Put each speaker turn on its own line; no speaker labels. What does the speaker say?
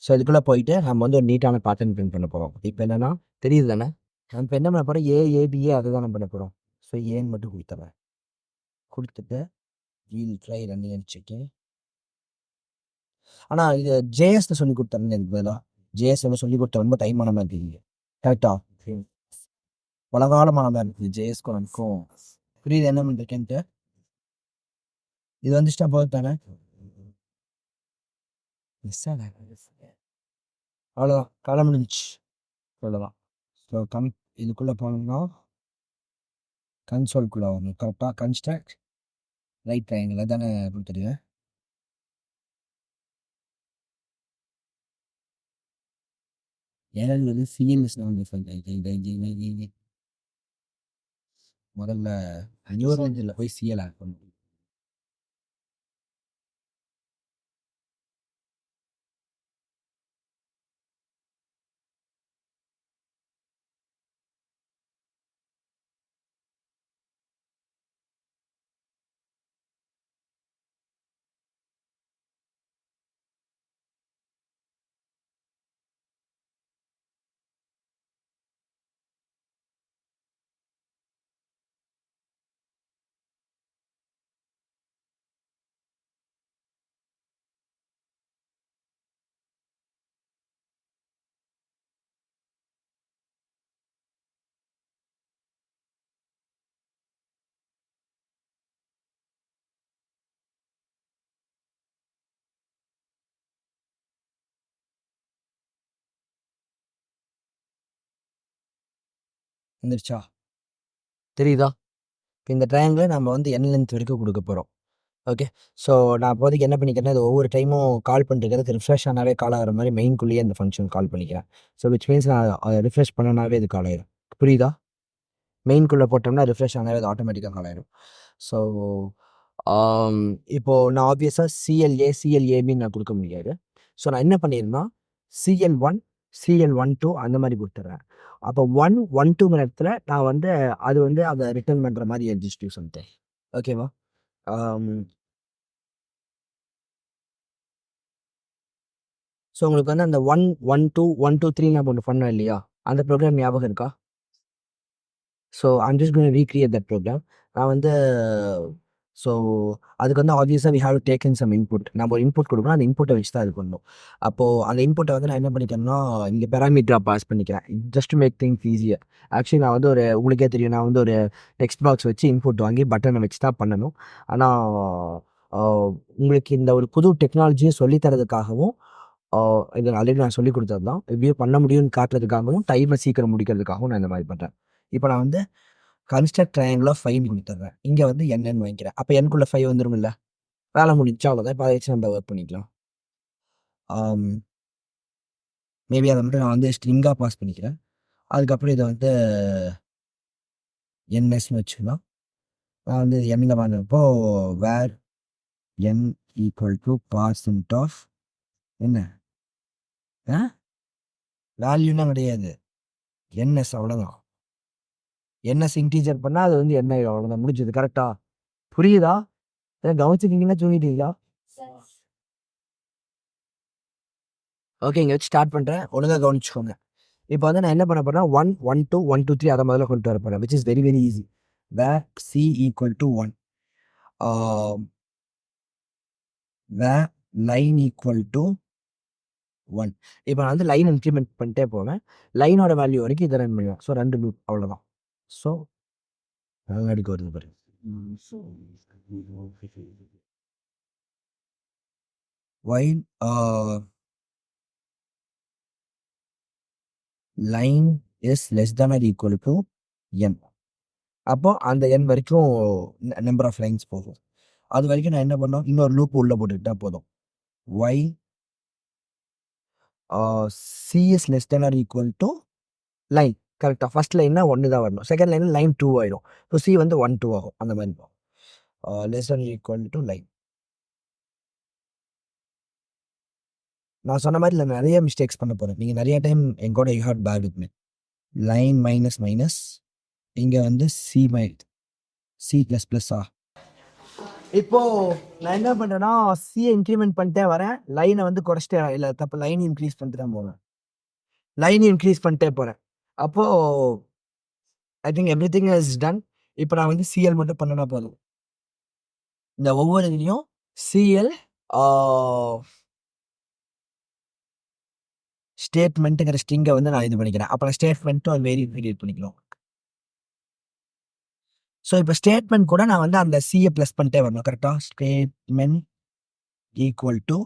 So இதுக்குள்ளே போயிட்டு நம்ம வந்து ஒரு நீட்டான பேட்டர்ன் பிரிண்ட் பண்ண போகிறோம். இப்போ என்னென்னா தெரியுது தானே, நம்ம இப்போ என்ன பண்ண போகிறோம், ஏபிஏ அதை தான் நம்ம பண்ண போகிறோம். ஸோ ஏன்னு மட்டும் கொடுத்துட்றேன். கொடுத்துட்டு வீல் ட்ரை ரன்னிங் செக்கிங். ஆனால் இது ஜேஎஸ்ல சொல்லி கொடுத்தேன்னு எனக்கு பதிலாக ஜேஎஸ் சொல்லி கொடுத்த ரொம்ப டைமான மாதிரி இருக்குது. கரெக்டா உலகாலமான மாதிரி இருக்குது ஜேஎஸ்க்கும் எனக்கும். புரியுது என்ன பண்ணிருக்கேன்ட்டு. இது வந்துச்சுட்டா போதும் தானே. அவ்வளோதான் கலை முடிஞ்சிச்சு. அவ்வளோதான். ஸோ இதுக்குள்ளே போனோம்னா கன்சோல்குள்ளே வரணும். கரெக்டாக கன்ஸ்ட்ரக்ட் ரைட் ட்ரையாங்கிள் தானே கொடுத்துருங்க. ஏழு வந்து சிஎம்எஸ் முதல்ல நியூரஞ்சில் போய் சிஎல் ஆட் பண்ணணும். வந்துருச்சா, தெரியுதா? இப்போ இந்த ட்ரையாங்கில் நம்ம வந்து என் லென்த் வரைக்கும் கொடுக்க போகிறோம். ஓகே. ஸோ நான் இப்போதைக்கு என்ன பண்ணிக்கிறேன்னா, இது ஒவ்வொரு டைமும் கால் பண்ணிருக்கிறது ரிஃப்ரெஷ் ஆனாவே கால் ஆகிற மாதிரி மெயின்குள்ளேயே அந்த ஃபங்க்ஷன் கால் பண்ணிக்கிறேன். ஸோ விச் மீன்ஸ் நான் ரிஃப்ரெஷ் பண்ணனாவே இது கால் ஆயிடும். புரியுதா? மெயின்குள்ளே போட்டோம்னா ரிஃப்ரெஷ் ஆனாவே அது ஆட்டோமேட்டிக்காக கால் ஆயிடும். ஸோ இப்போது நான் ஆப்வியஸாக சிஎல்ஏபின்னு நான் கொடுக்க முடியாது. ஸோ நான் என்ன பண்ணியிருந்தேன்னா CL1 CL12 அந்த மாதிரி கொடுத்துட்றேன். அப்போ 1 1 2 இடத்துல நான் வந்து அது வந்து அதை ரிட்டர்ன் பண்ணுற மாதிரி எழுதிச்சு சொல்லிட்டேன். ஓகேவா? ஸோ உங்களுக்கு வந்து அந்த 1 1 2 1 2 3 நம்ம ஒன்று பண்ணோம் இல்லையா, அந்த ப்ரோக்ராம் ஞாபகம் இருக்கா? So I'm just going to recreate that program. நான் வந்து ஸோ அதுக்கு வந்து ஆப்வியஸாக we have to take in some input. நம்ம ஒரு இன்புட் கொடுக்கணும், அந்த இன்புட்டை வச்சு தான் இது பண்ணணும். அப்போது அந்த இன்புட்டை வந்து நான் என்ன பண்ணிக்கிறேன்னா இங்கே பெராமீட்டராக பாஸ் பண்ணிக்கிறேன், just to make things easier. Actually நான் வந்து உங்களுக்கே தெரியும், நான் வந்து ஒரு டெக்ஸ்ட் பாக்ஸ் வச்சு இன்புட் வாங்கி பட்டனை வச்சு தான் பண்ணணும். ஆனால் உங்களுக்கு இந்த ஒரு புது டெக்னாலஜியை சொல்லித்தரதுக்காகவும் இது ஆல்ரெடி நான் சொல்லி கொடுத்தது தான், எப்படியோ பண்ண முடியும்னு காட்டுறதுக்காகவும் டைமை சீக்கிரம் முடிக்கிறதுக்காகவும் நான் இந்த மாதிரி பண்ணுறேன். இப்போ நான் வந்து கன்ஸ்ட்ரக்ட் ட்ரையாங்கிளாக 5 கொடுத்துட்றேன். இங்கே வந்து என்னன்னு வாங்கிக்கிறேன். அப்போ எனக்குள்ள 5 வந்துடும் இல்லை, வேலை முடிஞ்சா அவ்வளோதான். இப்போ அதை வச்சு நம்ம ஒர்க் பண்ணிக்கலாம். மேபி அதை மட்டும் நான் வந்து ஸ்ட்ரிங்காக பாஸ் பண்ணிக்கிறேன். அதுக்கப்புறம் இதை வந்து என்எஸ்ன்னு வச்சுக்கலாம். நான் வந்து எண்ணில் வாங்குறப்போ வேர் என் ஈக்குவல் டு % ஆஃப் என்ன வேல்யூன்னா கிடையாது, என்எஸ் அவ்வளோதான். என்எஸ் இன்டீஜர் பண்ணால் அது வந்து என்ன அவ்வளோதான், முடிஞ்சது. கரெக்டா புரியுதா? கவனிச்சிருக்கீங்களா, தூங்கிட்டீங்களா? ஓகே, இங்கே வச்சு ஸ்டார்ட் பண்ணுறேன், ஒழுங்காக கவனிச்சுக்கோங்க. இப்போ வந்து நான் என்ன பண்ண போகிறேன், 1 1 2 1 2 3 அதை முதல்ல கொண்டு வர போகிறேன், which is very very easy. Where c equal to 1, where line equal to 1. இப்போ நான் வந்து லைன் இன்க்ரிமெண்ட் பண்ணிட்டே போவேன், லைனோட வேல்யூ வரைக்கும் இதை ரன் பண்ணுவேன். ஸோ 2 லூப் அவ்வளோதான். ஸோ அடிக்க வருது பாரு. while line is less than or equal to n, அப்போ அந்த n வரைக்கும் நம்பர் ஆஃப் லைன்ஸ் போகும். அது வரைக்கும் நான் என்ன பண்ணோம், இன்னொரு லூப் உள்ளே போட்டுக்கிட்டா போதும். while c is less than or equal to line. கரெக்டாக ஃபர்ஸ்ட் லைன்னா 1 தான் வரணும், செகண்ட் லைனில் லைன் 2 ஆயிடும். ஸோ சி வந்து 1 2 ஆகும். அந்த மாதிரி less than or equal to line. நான் சொன்ன மாதிரி நான் நிறைய மிஸ்டேக்ஸ் பண்ண போகிறேன், நீங்கள் நிறைய டைம் எங்கூட you had bad with me. Line minus minus, இங்கே வந்து சி ++ஆ இப்போ நான் என்ன பண்றேன்னா சியை இன்க்ரிமெண்ட் பண்ணிட்டே வரேன், லைனை வந்து குறைச்சிட்டே இல்லை தப்பு, லைன் இன்க்ரீஸ் பண்ணிட்டு தான் போவேன், லைன் இன்க்ரீஸ் பண்ணிட்டே போறேன். அப்போ I think every thing is done. இப்போ நான் வந்து சிஎல் மட்டும் பண்ணனா போதும். இந்த ஒவ்வொரு இதுலையும் சிஎல் ஸ்டேட்மெண்ட்டுங்கிற ஸ்ட்ரிங்கை வந்து நான் இது பண்ணிக்கிறேன். அப்புறம் ஸ்டேட்மெண்ட்டும் அது வெரி கிரியேட் பண்ணிக்கிறோம். ஸோ இப்போ ஸ்டேட்மெண்ட் கூட நான் வந்து அந்த சிஏ ப்ளஸ் பண்ணிட்டே வரணும் கரெக்டாக. Statement equal to